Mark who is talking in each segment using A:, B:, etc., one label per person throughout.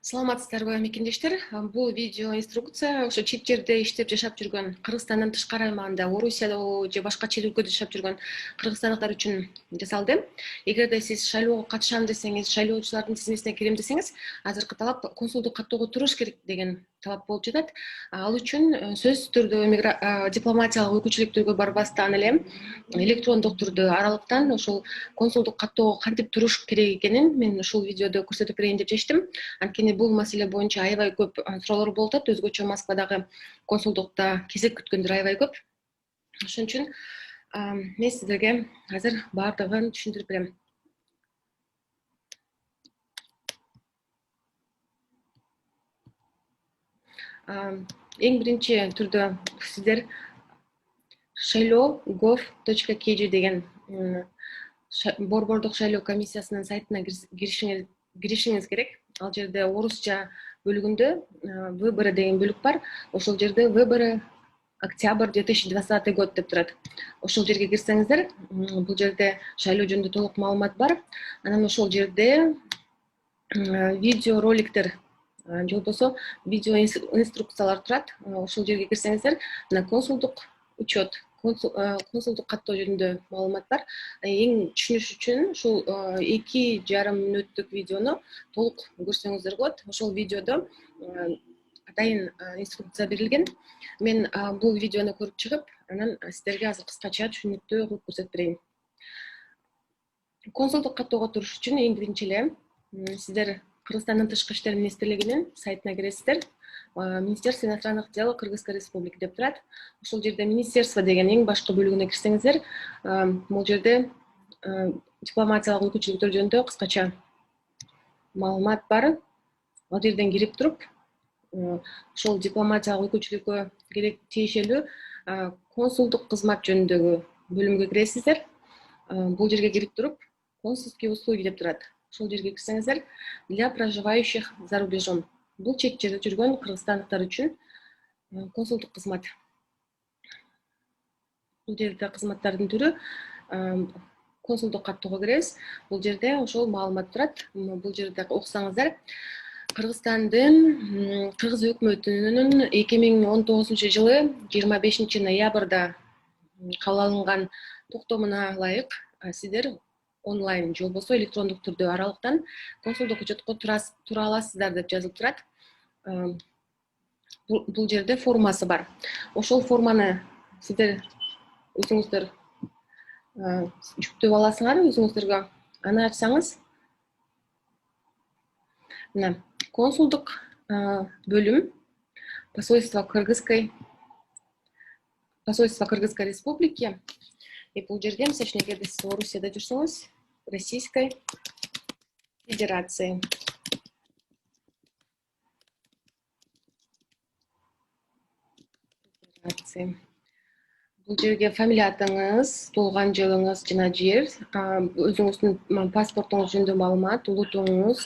A: Саламатсыздарбы мекендештер. Бул видео инструкция ошо чет жерде иштеп жашап жүргөн, Кыргызстандын тышкары аймагында, Орусияда же башка чет өлкөдө жашап жүргөн кыргызстандыктар үчүн жасалды. Эгерде сиз шайлоого катышам десеңиз, шайлоочулардын тизмесине кирем десеңиз, азыркы талап консулдук каттоого туруш керек деген талап болуп жатат. Ал үчүн сөзсүз түрдө дипломатиялык өкүлчүлүктөргө барбастан эле электрондук түрдө аралыктан ошол консулдук каттоого кантип туруш керек экенин мен ушул видеодо көрсөтүп берейин деп чечтим. Анткени бул маселе боюнча аябай көп суроолор болуп атат. Өзгөчө Москвадагы консулдукта кезек күткөндөр аябай көп. Ошон үчүн мен сиздерге азыр баардыгын түшүндүрүп берем. Эң биринчи түрдө сиздер shailo.gov.kg деген борбордук шайлоо комиссиясынын сайтына киришиңиз керек. Ал жерде орусча бөлүгүндө выборы деген бөлүк бар. Ошол жерде выборы октябрь 2020 год деп турат. Ошол жерге кирсеңиздер, бул жерде шайлоо жөнүндө толук маалымат бар. Анан ошол жерде видео роликтер же болбосо видео инструкциялар турат. Ошол жерге кирсеңиздер, мына консулдук учет, консулдук каттоо жөнүндө маалымат бар. Эң түшүнүш үчүн ушул 2,5 мүнөттүк видеону толук көрсөңүздөр болот. Ошол видеодо атайын инструкция берилген. Мен бул видеону көрүп чыгып, анан сиздерге азыр кыскача түшүнүктүү кылып көрсөтүп берейин. Консулдук каттоого туруш үчүн эң биринчи эле сиздер Кыргызстандын тышкы иштер министрлигинин сайтына киресиздер. Министерство иностранных дел Кыргызской республики деп турат. Ошол жерде министерство деген эң башкы бөлүгүнө кирсеңиздер, бул жерде дипломатиялык өкүлчүлүктөр жөнүндө кыскача маалымат бар. Ал жерден кирип туруп, ошол дипломатиялык өкүлчүлүккө керек тиешелүү консулдук кызмат жөнүндөгү бөлүмгө киресиздер. Бул жерге кирип туруп, консульские услуги деп турат. Ошол жерге кирсеңиздер, для проживающих за рубежом. Бул чет жерде жүргөн кыргызстандыктар үчүн консулдук кызмат. Бул жерде кызматтардын түрү консулдук каттоого киребиз. Бул жерде ошол маалымат турат. Бул жерде окусаңыздар, Кыргызстандын Кыргыз өкмөтүнүн 2019 жылы 25 ноябрда кабыл алынган токтомуна ылайык сиздер онлайн же болбосо электрондук түрдө аралыктан консулдук учетко тура аласыздар деп жазылып турат. Бул жерде формасы бар. Ошол форманы сиздер өзүңүздөр жүктөп аласыңар өзүңүздөргө. Аны ачсаңыз, мына консулдук бөлүм посольство Кыргызской республики. Бул жерде, мисалы үчүн, эгерде сиз Орусияда жүрсөңүз, Российской Федерации. Бул жерге фамилия атыңыз, туулган жылыңыз жана жер, өзүңүздүн паспортуңуз жөнүндө маалымат, улутуңуз,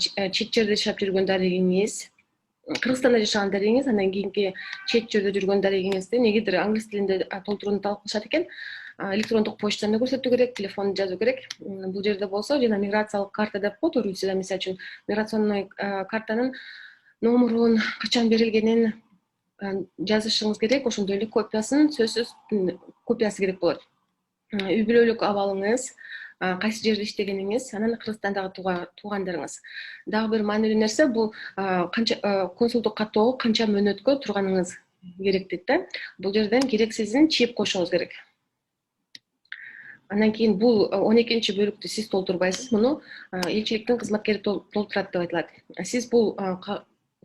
A: чет жерде жашап жүргөн дарегиңиз, Кыргызстанда жашаган дарегиңиз, андан кийинки чет жерде жүргөн дарегиңизди негедир англис тилинде толтурууну талап кылышат экен. Электрондук почтаны көрсөтүү керек, телефонду жазуу керек. Бул жерде болсо жана миграциялык карта деп коет Орусияда, мисалы үчүн, миграционный картанын номурун, качан берилгенин жазышыңыз керек. Ошондой эле копиясын, сөзсүз копиясы керек болот. Үй бүлөлүк абалыңыз, кайсы жерде иштегениңиз, анан Кыргызстандагы туугандарыңыз. Дагы бир маанилүү нерсе, бул консулдук каттоого канча мөөнөткө турганыңыз керек дейт да. Бул жерден керексизин чип кошуңуз керек. Андан кийин бул 12-чи бөлүктү сиз толтурбайсыз, муну элчиликтин кызматкери толтурат деп айтылат. Сиз бул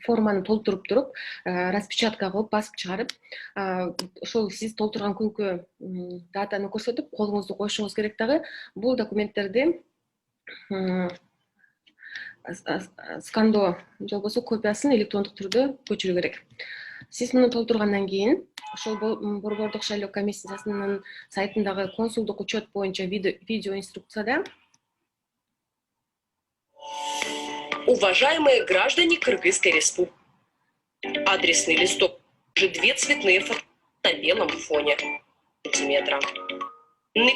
A: форманы толтуруп туруп, распечатка кылып, басып чыгарып, ошол сиз толтурган күнкү датаны көрсөтүп, колуңузду коюшуңуз керек дагы. Бул документтерди скандоо же болбосо копиясын электрондук түрдө көчүрүү керек. Сиз муну толтургандан кийин, ошол борбордук шайлоо комиссиясынын сайтындагы консулдук учет боюнча видео инструкцияда:
B: Уважаемые граждане Кыргызской республики, адресный листок, уже 2 цветные фото на белом фоне сантиметра.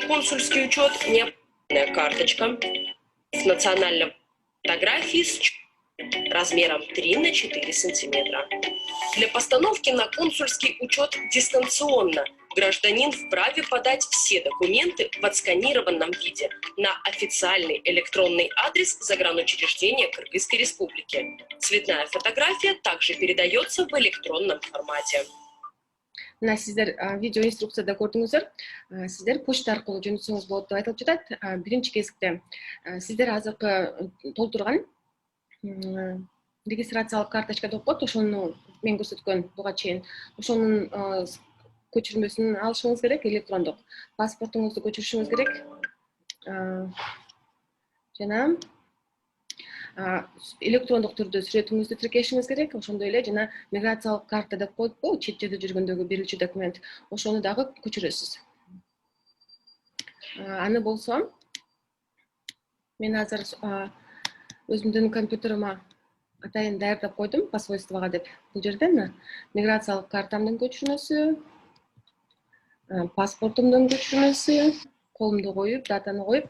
B: Консульский учет, необходимая карточка с национальной фотографией с размером 3 на 4 сантиметра. Для постановки на консульский учет дистанционно гражданин вправе подать все документы в отсканированном виде на официальный электронный адрес загранучреждения Кыргызской Республики. Цветная фотография также передается в электронном формате.
A: Мына сиздер видео инструкцияда көрдүңүздөр. Сиздер почта аркылуу жөнөтсөңүз болот деп айтылып жатат. Биринчи кезекте сиздер азыркы толтурган регистрациялык карточка деп коет, ошону мен көрсөткөн буга чейин ошонун көчүрмөсүн алышыңыз керек, электрондук паспортуңузду көчүрүшүңүз керек. Жана электрондук түрдө сүрөтүңүздү тиркешиңиз керек. Ошондой эле жана миграциялык карта деп коетпу, чет жерде жүргөндөгү берилчү документ, ошону дагы көчүрөсүз. Аны болсо мен азыр өзүмдүн компьютерима атайын даярдап койдум, посольствого деп. Бул жерде миграциялык картамдын көчүрмөсү, паспортумдун көчүрмөсү, колумду коюп, датаны коюп,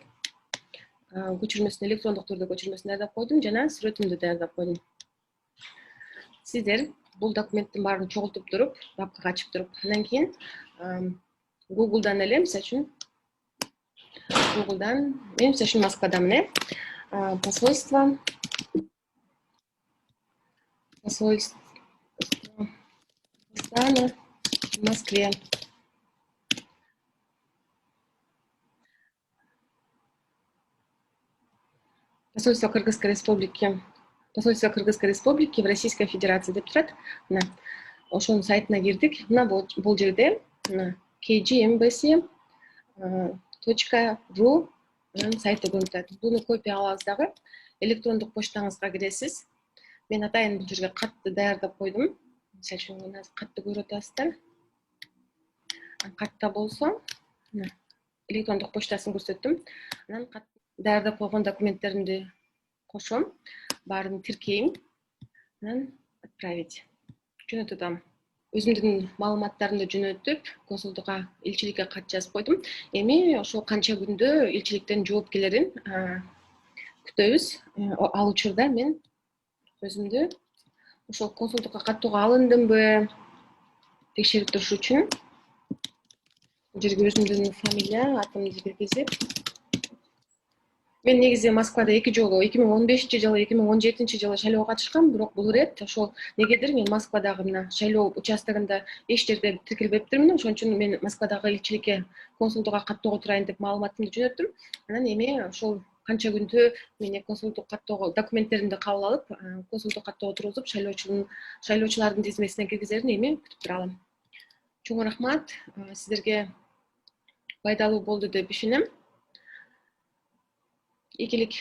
A: көчүрмөсүн электрондук түрдө көчүрмөсүн даярдап койдум жана сүрөтүмдү даярдап койдум. Сиздер бул документтин баарын чогултуп туруп, папкага ачып туруп, андан кийин Google'дан эле, мисалы үчүн мен мисалы үчүн Москвадамын, посольство в Москве. Посольство Кыргызской Республики в Российской Федерации деп турат. Мына ошонун сайтына кирдик. Мына бул жерде kgmbassy.ru сайты көрүнүп турат. Буну копия алабыз дагы, электрондук почтаңызга киресиз. Мен атайын бул жерге катты даярдап койдум. Мисалы үчүн мына катты көрүп атасыздар. Катта болсо, электрондук почтасын көрсөттүм. Анан даярдап койгон документтеримди кошом, баарын тиркейм, анан отправить. Жөнөтөм. Өзүмдүн маалыматтарымды жөнөтүп, консулдукка, элчиликке кат жазып койдум. Эми ошол канча күндө элчиликтен жооп келерин күтөбүз. Ал учурда мен өзүмдү ошол консулдукка каттууга алындымбы текшерип туруш үчүн бул жерге өзүмдүн фамилия, атымды киргизип, мен негизи Москвада 2 жолу 2015-жылы, 2017-жылы шайлоого катышкам, бирок бул ирет ошол негедир мен Москвадагы мына шайлоо участогунда эч жерде тиркелбептирмин. Ошон үчүн мен Москвадагы элчиликке, консулдукка каттоого турайын деп маалыматымды жөнөттүм. Анан эми ошол канча күндө мен консулдук каттоого документтеримди кабыл алып, консулдук каттоого тургузуп, шайлоочулардын тизмесине киргизерин эми күтүп туралым. Чоң рахмат. Сиздерге пайдалуу болду деп ишенем. Ийгилик.